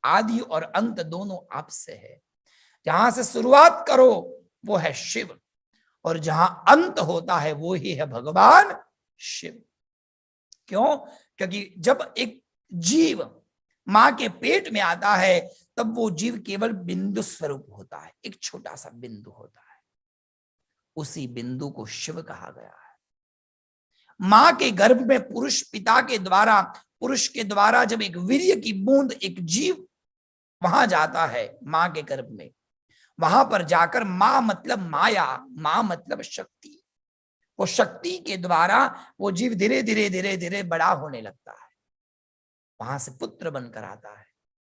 आदि और अंत दोनों आपसे है। जहां से शुरुआत करो वो है शिव, और जहां अंत होता है वो ही है भगवान शिव। क्यों? क्योंकि जब एक जीव मां के पेट में आता है तब वो जीव केवल बिंदु स्वरूप होता है, एक छोटा सा बिंदु होता है। उसी बिंदु को शिव कहा गया है। मां के गर्भ में पुरुष पिता के द्वारा, पुरुष के द्वारा जब एक वीर्य की बूंद एक जीव वहां जाता है मां के गर्भ में, वहां पर जाकर मां मतलब माया, मां मतलब शक्ति, वो शक्ति के द्वारा वो जीव धीरे धीरे धीरे धीरे बड़ा होने लगता है। वहां से पुत्र बनकर आता है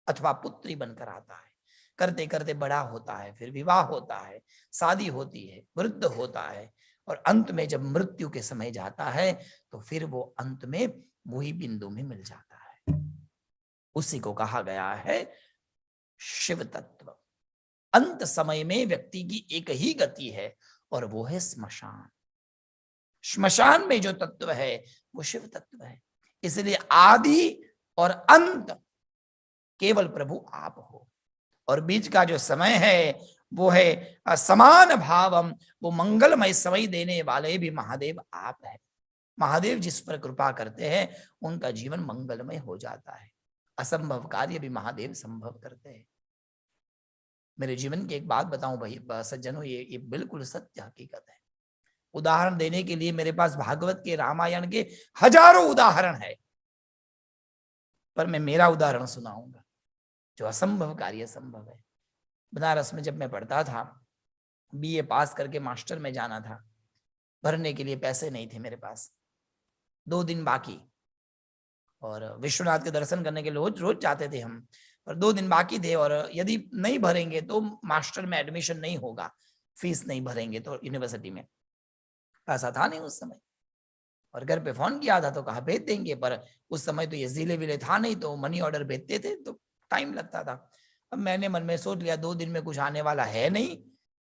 अथवा पुत्री बनकर आता है, करते करते बड़ा होता है, फिर विवाह होता है, शादी होती है, वृद्ध होता है, और अंत में जब मृत्यु के समय जाता है तो फिर वो अंत में वही बिंदु में मिल जाता है। उसी को कहा गया है शिव तत्व। अंत समय में व्यक्ति की एक ही गति है और वो है स्मशान। श्मशान में जो तत्व है वो शिव तत्व है। इसलिए आदि और अंत केवल प्रभु आप हो, और बीच का जो समय है वो है समान भावम, वो मंगलमय समय देने वाले भी महादेव आप है। महादेव जिस पर कृपा करते हैं उनका जीवन मंगलमय हो जाता है। असंभव कार्य भी महादेव संभव करते हैं। मेरे जीवन की एक बात बताऊं भाई सज्जनों, ये बिल्कुल सत्य हकीकत है। उदाहरण देने के लिए मेरे पास भागवत के, रामायण के हजारों उदाहरण है, पर मैं मेरा उदाहरण सुनाऊंगा जो असंभव कार्य संभव है। बनारस में जब मैं पढ़ता था, बीए पास करके मास्टर में जाना था, भरने के लिए पैसे नहीं थे मेरे पास, 2 दिन बाकी, और विश्वनाथ के दर्शन करने के लिए रोज रोज जाते थे हम, पर 2 दिन बाकी थे, और यदि नहीं भरेंगे तो मास्टर में एडमिशन नहीं होगा, फीस नहीं भरेंगे तो यूनिवर्सिटी में। पैसा था नहीं उस समय, और घर पे फोन किया था तो कहा भेज देंगे, पर उस समय तो ये जिले विले था नहीं, तो मनी ऑर्डर भेजते थे तो टाइम लगता था। अब मैंने मन में सोच लिया 2 दिन में कुछ आने वाला है नहीं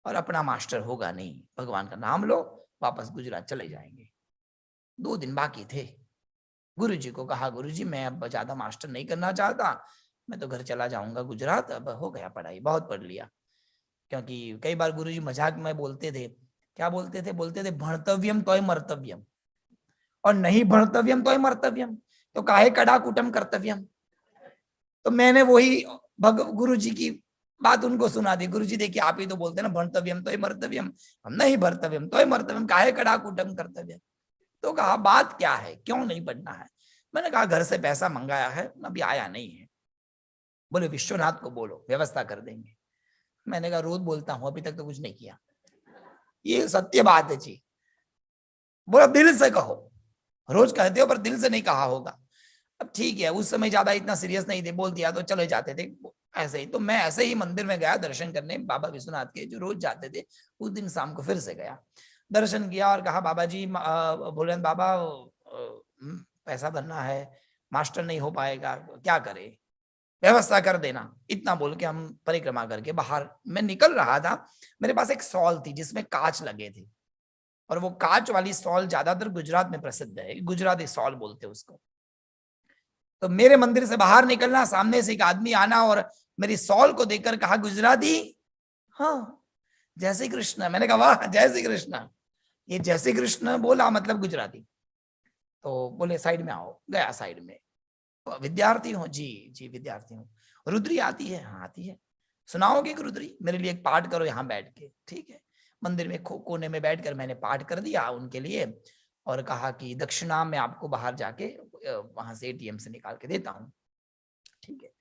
और अपना मास्टर होगा नहीं, भगवान का नाम लो, वापस गुजरात चले जाएंगे। 2 दिन बाकी थे। गुरुजी को कहा गुरुजी मैं अब ज्यादा मास्टर नहीं करना चाहता, मैं तो घर चला जाऊंगा गुजरात, अब हो गया पढ़ाई, बहुत पढ़ लिया। क्योंकि कई बार गुरुजी मजाक में बोलते थे, क्या बोलते थे? बोलते थे भणतव्यम तोय मर्तव्यम, और नहीं भणतव्यम तोय मर्तव्यम, तो काहे कड़ा कुटम कर्तव्यम। तो मैंने वही गुरुजी की बात उनको सुना दी। गुरुजी देखिए आप ही तो बोलते ना भणतव्यम तोय मर्तव्यम, हम नहीं भर्तव्यम तोय मर्तव्यम, काहे कड़ा कुटम कर्तव्यम। तो कहा बात क्या है, क्यों नहीं पढ़ना है? मैंने कहा घर से पैसा मंगाया है, अभी आया नहीं है। बोले विश्वनाथ को बोलो व्यवस्था कर देंगे। मैंने कहा रोज बोलता हूं, अभी तक तो कुछ नहीं किया। ये सत्य बात है जी। बोला दिल से कहो, रोज कहते हो पर दिल से नहीं कहा होगा। अब ठीक है, उस समय ज्यादा इतना सीरियस नहीं थे, बोल दिया तो चले जाते थे ऐसे ही। तो मैं ऐसे ही मंदिर में गया दर्शन करने, बाबा विश्वनाथ के जो रोज जाते थे, उस दिन शाम को फिर से गया, दर्शन किया और कहा बाबा जी, बोले बाबा पैसा भरना है, मास्टर नहीं हो पाएगा, क्या करे, व्यवस्था कर देना। इतना बोल के हम परिक्रमा करके बाहर मैं निकल रहा था। मेरे पास एक सॉल थी जिसमें कांच लगे थे, और वो कांच वाली सॉल ज्यादातर गुजरात में प्रसिद्ध है, गुजराती सॉल बोलते हैं उसको। तो मेरे मंदिर से बाहर निकलना, सामने से एक आदमी आना और मेरी सॉल को देखकर कहा गुजराती, हाँ जय श्री कृष्ण। मैंने कहा वाह जय श्री कृष्ण। ये जय श्री कृष्ण बोला मतलब गुजराती। तो बोले साइड में आओ, गया साइड में। विद्यार्थी हूँ जी, जी विद्यार्थी हूँ। रुद्री आती है? हाँ आती है। सुनाओगे कि रुद्री? मेरे लिए एक पाठ करो यहाँ बैठ के। ठीक है। मंदिर में कोने में बैठकर मैंने पाठ कर दिया उनके लिए, और कहा कि दक्षिणा मैं आपको बाहर जाके वहां से एटीएम से निकाल के देता हूँ। ठीक है।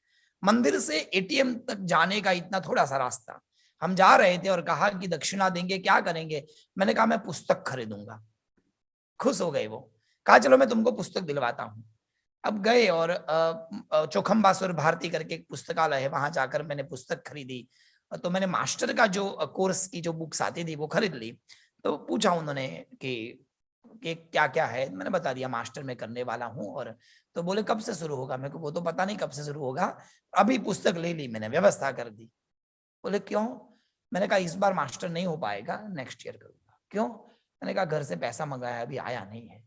मंदिर से एटीएम तक जाने का इतना थोड़ा सा रास्ता, हम जा रहे थे और कहा कि दक्षिणा देंगे, क्या करेंगे? मैंने कहा मैं पुस्तक खरीदूंगा। खुश हो गए वो, कहा चलो मैं तुमको पुस्तक दिलवाता हूँ। अब गए और चौखम्बासुर भारती करके एक पुस्तकालय है, वहां जाकर मैंने पुस्तक खरीदी। तो मैंने मास्टर का जो कोर्स की जो बुक्स आती थी वो खरीद ली। तो पूछा उन्होंने कि क्या क्या है, मैंने बता दिया मास्टर में करने वाला हूँ। और तो बोले कब से शुरू होगा? मेरे को वो तो पता नहीं कब से शुरू होगा, अभी पुस्तक ले ली मैंने, व्यवस्था कर दी। बोले क्यों? मैंने कहा इस बार मास्टर नहीं हो पाएगा, नेक्स्ट ईयर करूंगा। क्यों? मैंने कहा घर से पैसा मंगाया अभी आया नहीं है।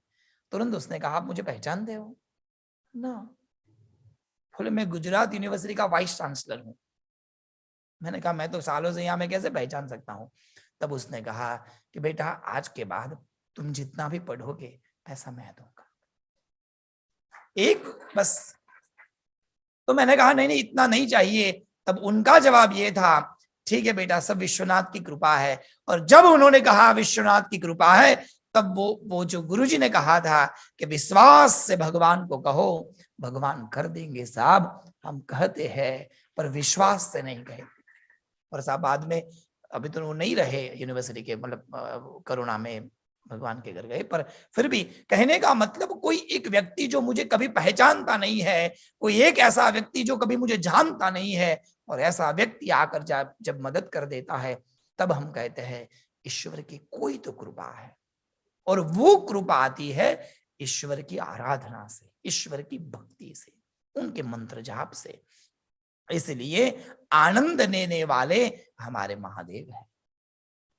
तुरंत उसने कहा आप मुझे पहचानते हो ना? बोले मैं गुजरात यूनिवर्सिटी का वाइस चांसलर हूं। मैंने कहा मैं तो सालों से यहाँ, मैं कैसे पहचान सकता हूँ। तब उसने कहा कि बेटा आज के बाद तुम जितना भी पढ़ोगे पैसा मैं दूंगा, एक बस। तो मैंने कहा नहीं नहीं इतना नहीं चाहिए। तब उनका जवाब ये था, ठीक है बेटा सब विश्वनाथ की कृपा है। और जब उन्होंने कहा विश्वनाथ की कृपा है, तब वो जो गुरुजी ने कहा था कि विश्वास से भगवान को कहो, भगवान कर देंगे साहब, हम कहते हैं पर विश्वास से नहीं कहते। और साहब बाद में, अभी तो वो नहीं रहे यूनिवर्सिटी के, मतलब कोरोना में भगवान के घर गए, पर फिर भी कहने का मतलब कोई एक व्यक्ति जो मुझे कभी पहचानता नहीं है, कोई एक ऐसा व्यक्ति जो कभी मुझे जानता नहीं है, और ऐसा व्यक्ति आकर जब मदद कर देता है, तब हम कहते हैं ईश्वर की कोई तो कृपा है। और वो कृपा आती है ईश्वर की आराधना से, ईश्वर की भक्ति से, उनके मंत्र जाप से। इसलिए आनंद देने वाले हमारे महादेव हैं।